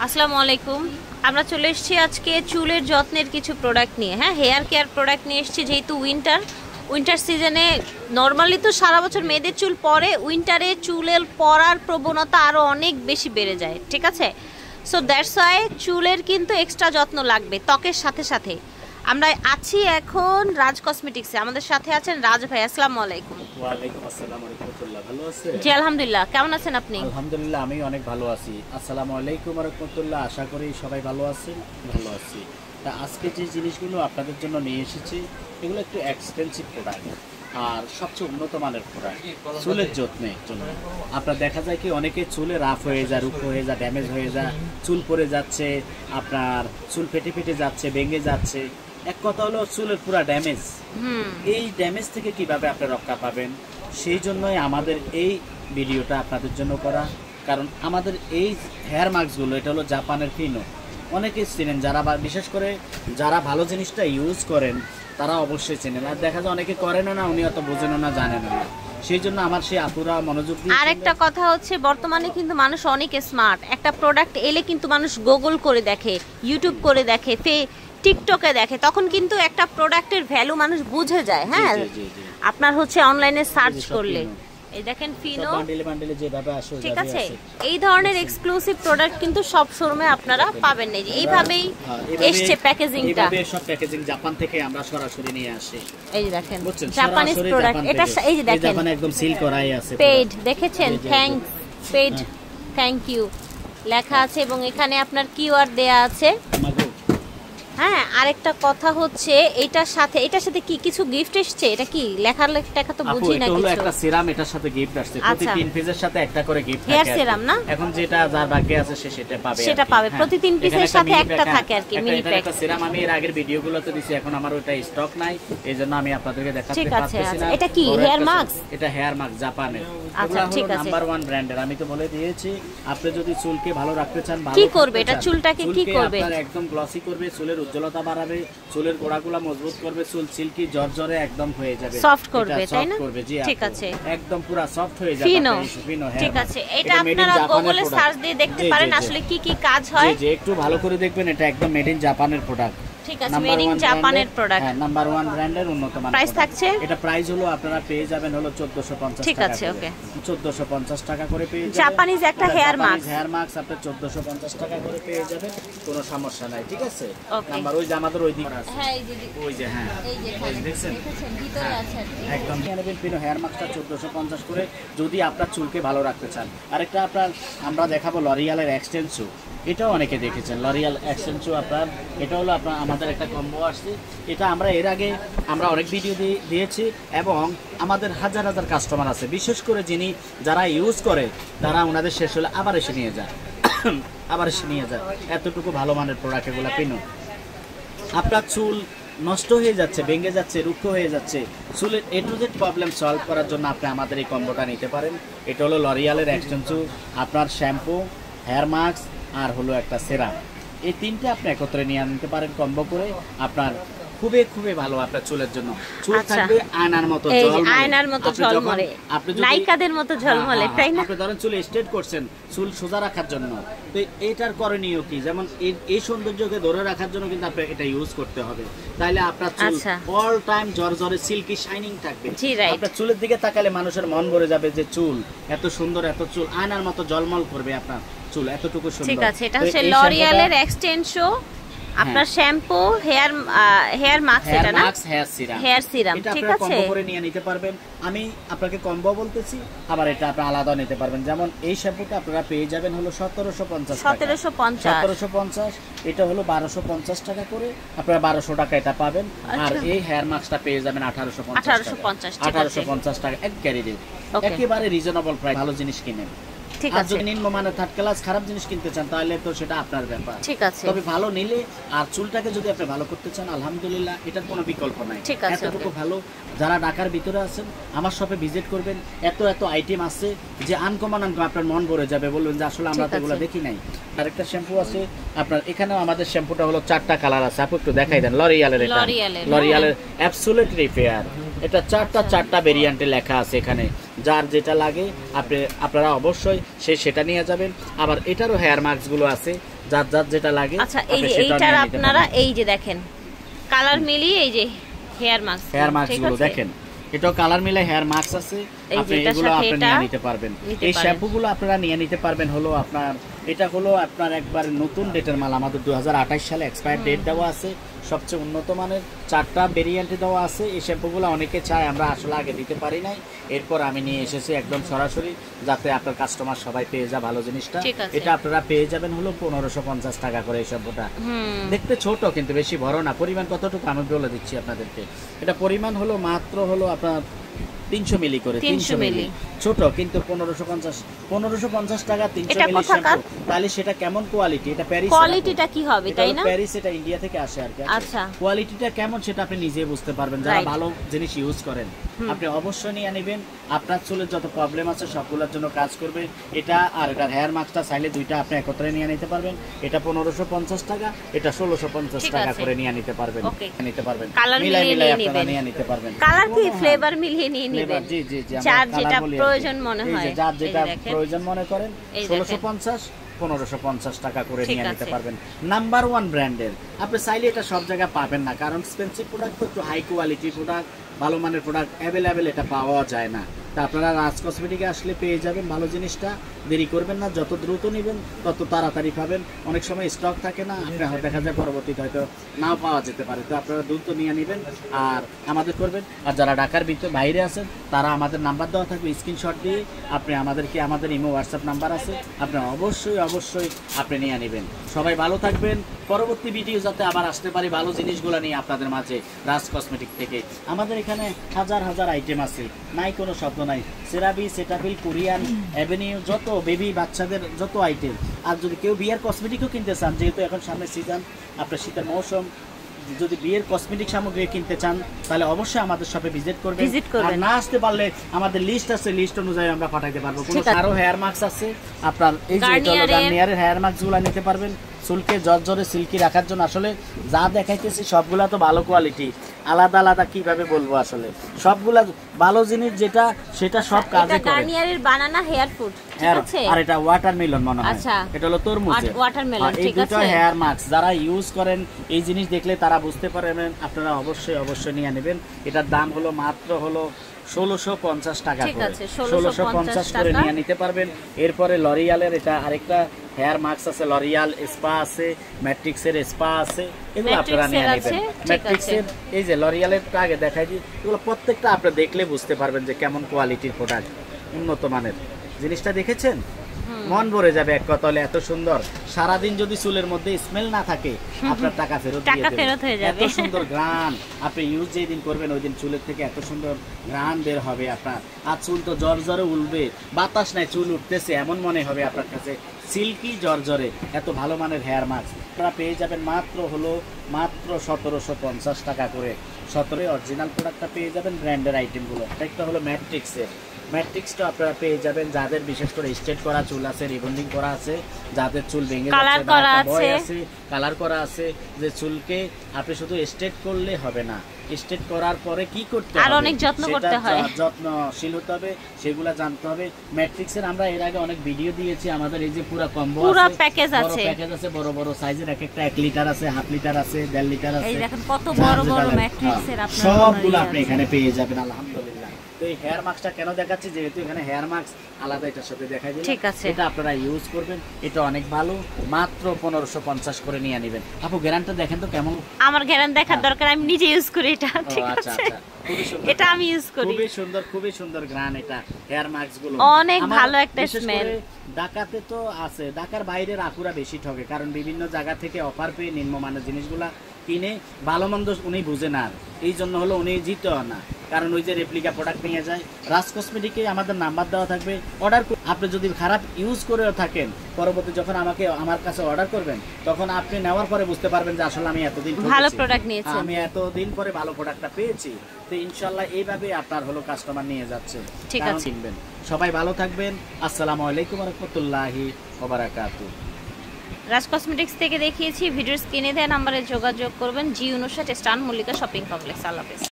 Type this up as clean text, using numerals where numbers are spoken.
আসসালামু আলাইকুম। আমরা চলে এসেছি আজকে চুলের যত্নের কিছু প্রোডাক্ট নিয়ে। হ্যাঁ, হেয়ার কেয়ার প্রোডাক্ট নিয়ে এসেছি, যেহেতু উইন্টার সিজনে নর্মালি তো সারা বছর মেয়েদের চুল পড়ে, উইন্টারে চুলের পড়ার প্রবণতা আরও অনেক বেশি বেড়ে যায়। ঠিক আছে, সো দ্যাটস ওয়াই চুলের কিন্তু এক্সট্রা যত্ন লাগবে ত্বকের সাথে সাথে। আমরা আছি এখন রাজ কসমেটিক্সে, আমাদের সাথে আছেন রাজ ভাই। আসসালামু আলাইকুম। ওয়ালাইকুম আসসালাম ওয়া রাহমাতুল্লাহ। ভালো আছেন? জি আলহামদুলিল্লাহ, কেমন আছেন আপনি? আলহামদুলিল্লাহ আমি অনেক ভালো আছি। আসসালামু আলাইকুম ওয়া রাহমাতুল্লাহ। আশা করি সবাই ভালো আছেন। ভালো আছি। তা আজকে যে জিনিসগুলো আপনাদের জন্য নিয়ে এসেছি এগুলো একটু এক্সপেন্সিভ প্রোডাক্ট আর সবচেয়ে উন্নত মানের প্রোডাক্ট চুলের যত্নের জন্য। আপনার দেখা যায় কি অনেকে চুলে রাফ হয়ে যায়, রুক্ষ হয়ে যায়, ড্যামেজ হয়ে যায়, চুল পড়ে যাচ্ছে, আপনার চুল ফেটে ফেটে যাচ্ছে, ভেঙে যাচ্ছে। এক কথা হলো চুলের পুরা ড্যামেজ। এই ড্যামেজ থেকে কিভাবে আপনি রক্ষা পাবেন, সেই জন্যই আমাদের এই ভিডিওটা আপনাদের জন্য করা। কারণ আমাদের এই হেয়ার মাস্কগুলো এটা হলো জাপানের ফিনো। অনেকে চেনেন, যারা বিশেষ করে যারা ভালো জিনিসটা ইউজ করেন তারা অবশ্যই চেনেন। আর দেখা যায় অনেকে করেন না, উনি অত বোঝেন না, জানেন না। সেই জন্য আমার সেই আপুরা মনোযোগ দিয়ে। আরেকটা কথা হচ্ছে, বর্তমানে কিন্তু মানুষ অনেক স্মার্ট। একটা প্রোডাক্ট এলে কিন্তু মানুষ গুগল করে দেখে, ইউটিউব করে দেখে, টিকটকে দেখে, তখন কিন্তু একটা প্রোডাক্টের ভ্যালু মানুষ বুঝে যায়। হ্যাঁ, আপনার হচ্ছে অনলাইনে সার্চ করলে এই দেখেন ফিনো বান্ডেলে যেভাবে আসে, ঠিক আছে, এই ধরনের এক্সক্লুসিভ প্রোডাক্ট কিন্তু সব শোরুমে আপনারা পাবেন না। এইভাবেই এসছে প্যাকেজিংটা, এইভাবে সব প্যাকেজিং জাপান থেকে আমরা সরাসরি নিয়ে আসি। এই যে দেখেন জাপানিজ প্রোডাক্ট, এটা এই যে দেখেন জাপানে একদম সিল করাই আছে। পেড দেখেছেন, থ্যাঙ্কস পেড, থ্যাংক ইউ লেখা আছে এবং এখানে আপনার কিউআর দেয়া আছে। হ্যাঁ, আরেকটা কথা হচ্ছে এটার সাথে কি কিছু গিফট এসেছে? এটা কি লেখার লেখা তো বুঝি না কিছু। এটা একটা সিরাম, এটার সাথে গিফট আসছে। প্রতি 3 পিসের সাথে একটা করে গিফট থাকে। হেয়ার সিরাম না? এখন যেটা যার ভাগ্যে আছে সে সেটা পাবে। সেটা পাবে, প্রতি 3 পিসের সাথে একটা থাকে আর কি, মিনি প্যাক। এটা সিরাম আমি এর আগের ভিডিওগুলোতে দিছি, এখন আমার ওটা স্টক নাই, এইজন্য আমি আপনাদেরকে দেখাতে পারতেছি না। এটা কি হেয়ার মাস্ক? এটা হেয়ার মাস্ক জাপানের। আচ্ছা ঠিক আছে, নাম্বার 1 ব্র্যান্ডের। আমি তো বলে দিয়েছি, আপনি যদি চুলকে ভালো রাখতে চান, ভালো কি করবে এটা? চুলটাকে কি করবে? আপনার একদম গ্লসি করবে, চুলের উজ্জ্বলতা বাড়াবে, চুলের গোড়াগুলো মজবুত করবে, চুল সিল্কি জর্জরে একদম হয়ে যাবে, সফট করবে, তাই না? জি ঠিক আছে, একদম পুরো সফট হয়ে যাবে। ফিনো, ঠিক আছে। এটা আপনারা গুগলে সার্চ দিয়ে দেখতে পারেন আসলে কি কি কাজ হয়। জি, একটু ভালো করে দেখবেন। এটা একদম মেড ইন জাপানের প্রোডাক্ট। ঠিক আছে, মেড ইন জাপানের প্রোডাক্ট। হ্যাঁ, নাম্বার 1 ব্র্যান্ডের উন্নত মানের। প্রাইস থাকছে, এটা প্রাইস হলো আপনারা পেয়ে যাবেন হলো 1450 টাকা। ঠিক আছে, ওকে, 1450 টাকা করে পেয়ে যাবেন। জাপানিজ একটা হেয়ার মাস্ক, হেয়ার মাস্ক আপনি 1450 টাকা করে পেয়ে যাবেন, কোনো সমস্যা নাই। ঠিক আছে, নাম্বার ওই যে আমাদের ওই দিকে আছে। হ্যাঁ, ওই যে হ্যাঁ, এই যে দেখছেন ভিতরে আছে একদম নেবেন ফিনো হেয়ার মাস্কটা 1450 করে, যদি আপনার চুলকে ভালো রাখতে চান। আরেকটা আমরা দেখাবো লরিয়ালের এক্সটেনসো। এটাও অনেকে দেখেছেন, লরিয়াল এক্সটেনসো আপনার। এটা হলো আপনার আমাদের একটা কম্বো আসছে। এটা আমরা এর আগে অনেক ভিডিও দিয়েছি এবং আমাদের হাজার হাজার কাস্টমার আছে, বিশেষ করে যারা ইউজ করে তারা ওনাদের শেষ হলে আবার এসে নিয়ে যায় এতটুকু ভালো মানের প্রোডাক্ট এগুলো পিনো। আপনার চুল নষ্ট হয়ে যাচ্ছে, ভেঙে যাচ্ছে, রুক্ষ হয়ে যাচ্ছে, চুলের এ টু জেড প্রবলেম সলভ করার জন্য আপনি আমাদের এই কম্বোটা নিতে পারেন। এটা হলো লরিয়ালের এক্সটেনসো, আপনার শ্যাম্পু, হেয়ার মাস্ক আর হলো একটা সেরাম। এই তিনটে আপনি একত্রে নিয়ে নিতে পারেন কম্বো করে। আপনার খুবই খুবই ভালো আপনার চুলের জন্য। চুল থাকবে আয়নার মতো ঝলমলে, আয়নার মতো ঝলমলে, নায়িকাদের মতো ঝলমলে, তাই না? আপনি ধরেন চুল স্ট্রেট করছেন, চুল সোজা রাখার জন্য, তো এটার করণীয় কি? যেমন এই সৌন্দর্যকে ধরে রাখার জন্য কিন্তু আপনি এটা ইউজ করতে হবে। তাইলে আপনার চুল অল টাইম জর্জরে সিল্কি শাইনিং থাকবে। আপনার চুলের দিকে তাকালে মানুষের মন ভরে যাবে যে চুল এত সুন্দর, এত চুল আয়নার মতো ঝলমল করবে আপনার চুল, এতটুকু সুন্দর। ঠিক আছে, এটা হচ্ছে লরিয়ালের এক্সটেনসো, আপনার শ্যাম্পু, হেয়ার মাস্ক, এটা না হেয়ার সিরাম। ঠিক আছে, কম্বো করে নিয়ে নিতে পারবেন। আমি আপনাকে কম্বো বলতেছি, আবার এটা আপনি আলাদা নিতে পারবেন। যেমন এই শ্যাম্পুটা আপনারা পেয়ে যাবেন হলো 1750, এটা হলো 1250 টাকা করে, আপনারা 1200 টাকা এটা পাবেন। আর এই হেয়ার মাস্কটা পেয়ে যাবেন 1850 টাকা। এক ক্যারি রেট, একেবারে রিজনেবল প্রাইস। ভালো জিনিস কিনেন। ঠিক আছে, যদি নিম্নমানের থার্ড ক্লাস খারাপ জিনিস কিনতে চান তাহলে তো সেটা আপনার ব্যাপার। ঠিক আছে, তবে ভালো নিলে আর চুলটাকে যদি আপনি ভালো করতে চান, আলহামদুলিল্লাহ এটার কোনো বিকল্প নাই। এতটুকু ভালো। যারা ঢাকার ভিতরে আছেন আমার শপে ভিজিট করবেন, এত আইটেম আছে যে আনকমন আপনার মন ভরে যাবে, বলবেন যে আসলে আমরা তো এগুলো দেখি নাই। আরেকটা শ্যাম্পু আছে আপনার, এখানেও আমাদের শ্যাম্পুটা হলো 4টা কালার আছে, আপনি একটু দেখাই দেন। লরিয়ালের অ্যাবসোলিউট রিপেয়ার, এটা 4টা ভেরিয়েন্টে লেখা আছে এখানে। যার যেটা লাগে আপনারা অবশ্যই সেটা নিয়ে যাবেন। আবার এটারও হেয়ার মাস্কগুলো আছে, যার যার যেটা লাগে। আচ্ছা, এই যে এইটার আপনারা এই যে দেখেন কালার মিলিয়ে এই যে হেয়ার মাস্কগুলো দেখেন, এটাও কালার মিলে হেয়ার মাস্ক আছে, আপনি এগুলো আপনি নিয়ে নিতে পারবেন। এই শ্যাম্পুগুলো আপনারা নিয়ে নিতে পারবেন। হলো আপনার এটা হলো আপনার একবার নতুন ডেটের মাল, আমাদের 2028 সালে এক্সপায়ার ডেট দেওয়া আছে, সবচেয়ে উন্নত মানের 4টা ভেরিয়েন্টে দেওয়া আছে। এই শ্যাম্পুগুলো অনেকে চায়, আমরা আসলে আগে দিতে পারি নাই, এরপর আমি নিয়ে এসেছি একদম সরাসরি, যাতে আপনার কাস্টমার সবাই পেয়ে যায় ভালো জিনিসটা। এটা আপনারা পেয়ে যাবেন হলো 1550 টাকা করে। এই শ্যাম্পুটা দেখতে ছোট কিন্তু বেশি বড় না। পরিমাণ কতটুকু আমি বলে দিচ্ছি আপনাদেরকে। এটা পরিমাণ হলো মাত্র হলো আপনার 300 মিলি করে, 300 মিলি ছোট, কিন্তু 1550 টাকা 300 মিলি শ্যাম্পু। তাহলে সেটা কেমন কোয়ালিটি? এটা প্যারিস, কোয়ালিটিটা কি হবে তাই না? প্যারিস, এটা ইন্ডিয়া থেকে আসে আর কি। আচ্ছা, কোয়ালিটিটা কেমন সেটা আপনি নিজে বুঝতে পারবেন, যারা ভালো জিনিস ইউজ করেন। আপনি অবশ্যই নিয়ে নেবেন, আপনার চুলের যত প্রবলেম আছে সবগুলোর জন্য কাজ করবে এটা। আর এটা হেয়ার মাস্কটা চাইলে দুইটা আপনি একত্রে নিয়ে নিতে পারবেন। এটা 1550 টাকা, এটা 1650 টাকা করে নিয়ে নিতে পারবেন। কালার মিলিয়ে আপনারা নিয়ে নিতে পারবেন। কালার কি ফ্লেভার মিলিয়ে নিয়ে নেবেন। জি জি জি, যার যেটা প্রয়োজন মনে হয়, যার যেটা প্রয়োজন মনে করেন 1650 1550 টাকা করে নিয়ে নিতে পারবেন। নাম্বার 1 ব্র্যান্ডের। আপনি চাইলে এটা সব জায়গায় পাবেন না, কারণ এক্সপেন্সিভ প্রোডাক্ট তো, একটু হাই কোয়ালিটি প্রোডাক্ট, ভালো মানের প্রোডাক্ট অ্যাভেলেবেল এটা পাওয়া যায় না। তা আপনারা রাজ কসমেটিকে আসলে পেয়ে যাবেন ভালো জিনিসটা। দেরি করবেন না, যত দ্রুত নেবেন তত তাড়াতাড়ি পাবেন। অনেক সময় স্টক থাকে না, আপনার দেখা যায় পরবর্তীতে হয়তো নাও পাওয়া যেতে পারে। তো আপনারা দ্রুত নিয়ে নেবেন আর আমাদের করবেন। আর যারা ঢাকার ভিতরে বাইরে আছেন তারা আমাদের নাম্বার দেওয়া থাকবে, স্ক্রিনশট দিয়ে আপনি আমাদের ইমো হোয়াটসঅ্যাপ নাম্বার আছে, আপনি অবশ্যই আপনি নিয়ে নেবেন। সবাই ভালো থাকবেন। পরবর্তী ভিডিও যাতে আবার আসতে পারি ভালো জিনিসগুলো নিয়ে আপনাদের মাঝে রাজ কসমেটিক থেকে। আমাদের এখানে হাজার হাজার আইটেম আছে, নাই কোনো শব্দ নাই। সেরাভি, সেটাফিল, কোরিয়ান, অ্যাভিনিউ, যত বেবি বাচ্চাদের যত আইটেম। আর যদি কেউ বিয়ার কসমেটিকও কিনতে চান, যেহেতু এখন সামনে সিজন, আপনার শীতের মৌসুম, যদি বিয়ের কসমেটিক সামগ্রী কিনতে চান তাহলে অবশ্যই আমাদের শপে ভিজিট করবেন। আর না আসতে পারলে আমাদের লিস্ট আছে, লিস্ট অনুযায়ী আমরা পাঠাইতে পারবো। আরো হেয়ার মাস্ক আছে আপনার, এই যে গার্নিয়ারের হেয়ার মাস্কগুলো নিতে পারবেন চুলকে জর্জরে সিল্কি রাখার জন্য। আসলে যা দেখাইতেছি সবগুলা তো ভালো কোয়ালিটি, আলাদা আলাদা কিভাবে বলবো, আসলে সবগুলা ভালো জিনিস, যেটা সেটা সব কাজে করে। গার্নিয়ারের বানানা হেয়ার ফুড, ঠিক আছে। আর এটা ওয়াটারমেলন মনে হয়, এটা হলো তরমুজের ওয়াটারমেলন, ঠিক আছে। এই দুটো হেয়ার মাস্ক যারা ইউজ করেন, এই জিনিস দেখলে তারা বুঝতে পারবেন, আপনারা অবশ্যই নিয়ে নেবেন। এটার দাম হলো মাত্র হলো 1650 টাকা করে, 1650 করে নিয়ে নিতে পারবেন। এরপরে লরিয়ালের এটা আরেকটা হেয়ার মাস্ক আছে, লরিয়াল স্পা আছে, ম্যাট্রিক্সের স্পা আছে, এগুলো আপনারা নিয়ে নেবেন। ম্যাট্রিক্সের এই যে লরিয়ালের আগে দেখাই দিই, এগুলো প্রত্যেকটা আপনি দেখলে বুঝতে পারবেন যে কেমন কোয়ালিটির প্রোডাক্ট, উন্নত মানের। জিনিসটা দেখেছেন, মন ভরে যাবে এক কথা হলে। এত সুন্দর, সারাদিন যদি চুলের মধ্যে স্মেল না থাকে আপনার টাকা ফেরত দিয়ে দেবে। এত সুন্দর ঘ্রাণ, আপনি ইউজ যেদিন করবেন ওই দিন চুলের থেকে এত সুন্দর ঘ্রাণ বের হবে আপনার। আর চুল তো জর্জরে উঠবে, বাতাস নাই চুল উঠতেছে এমন মনে হবে আপনার কাছে, সিল্কি জর্জরে। এত ভালো মানের হেয়ার মাস্ক আপনারা পেয়ে যাবেন মাত্র 1750 টাকা করে। 17 অরিজিনাল প্রোডাক্টটা পেয়ে যাবেন, ব্র্যান্ডের আইটেমগুলো। একটা হলো ম্যাট্রিক্সটা আপনারা পেয়ে যাবেন যাদের বিশেষ করে স্ট্রেট করা চুল আছে, রিবন্ডিং করা আছে, যাদের চুল ভেঙে যাচ্ছে, কালার করা আছে, যে চুলকে আপনি শুধু স্ট্রেট করলে হবে না, স্ট্রেট করার পরে কি করতে হবে, আর অনেক যত্ন করতে হয়, যত্নশীল হতে হবে, সেগুলো জানতে হবে। ম্যাট্রিক্সের আমরা এর আগে অনেক ভিডিও দিয়েছি, আমাদের এই যে পুরো কম্বো আছে, পুরো প্যাকেজ আছে, বড় বড় সাইজের, একটা 1 লিটার আছে, হাফ লিটার আছে, 1.5 লিটার আছে। এই দেখেন কত বড় বড় ম্যাট্রিক্সের আপনারা সবগুলো আপনি এখানে পেয়ে যাবেন আলহামদুলিল্লাহ। তো এই হেয়ার মাস্কটা কেন দেখাচ্ছি, যেহেতু এখানে হেয়ার মাস্ক আলাদা এটার সাথে দেখাই দিই, ঠিক আছে। এটা আপনারা ইউজ করবেন, এটা অনেক ভালো, মাত্র 1550 করে নিয়ে নেবেন। আপু গ্যারান্টি দেখেন তো কেমন। আমার গ্যারান্টি দেখার দরকার, আমি নিজে ইউজ করি এটা, ঠিক আছে। এটা আমি ইউজ করি, খুবই সুন্দর ঘ্রাণ এটা হেয়ার মাস্ক গুলো, অনেক ভালো একটা স্মেল। ঢাকাতে তো আছে, ঢাকার বাইরে রাকুরা বেশি ঠকে, কারণ বিভিন্ন জায়গা থেকে অফার পেয়ে নিম্নমানের জিনিসগুলা কিনে ভালো মন্দ উনি বুঝে না, এই জন্য হলো উনি জিতেও না, কারণ ওই যে রেপ্লিকা প্রোডাক্ট নিয়ে যায়। রাজ কসমেটিকে আমাদের নাম্বার দেওয়া থাকবে, অর্ডার আপনি যদি খারাপ ইউজ করেও থাকেন, পরবর্তী যখন আমার কাছে অর্ডার করবেন তখন আপনি নেওয়ার পরে বুঝতে পারবেন যে আসলে আমি এতদিন ভালো প্রোডাক্ট নিয়েছি, আমি এতদিন পরে ভালো প্রোডাক্টটা পেয়েছি। তো ইনশাআল্লাহ এইভাবে আপনার হলো কাস্টমার নিয়ে যাচ্ছে, ঠিক আছে। কিনবেন। সবাই ভালো থাকবেন, আসসালামু আলাইকুম ওয়া রাহমাতুল্লাহি ওয়া বারাকাতুহু। রাজ কসমেটিক্স থেকে দেখিয়েছি, ভিডিওর স্ক্রিনে দেওয়া নম্বরে যোগাযোগ করবেন। জি 59 স্টান মল্লিকা শপিং কমপ্লেক্স। আল্লাহ হাফেজ।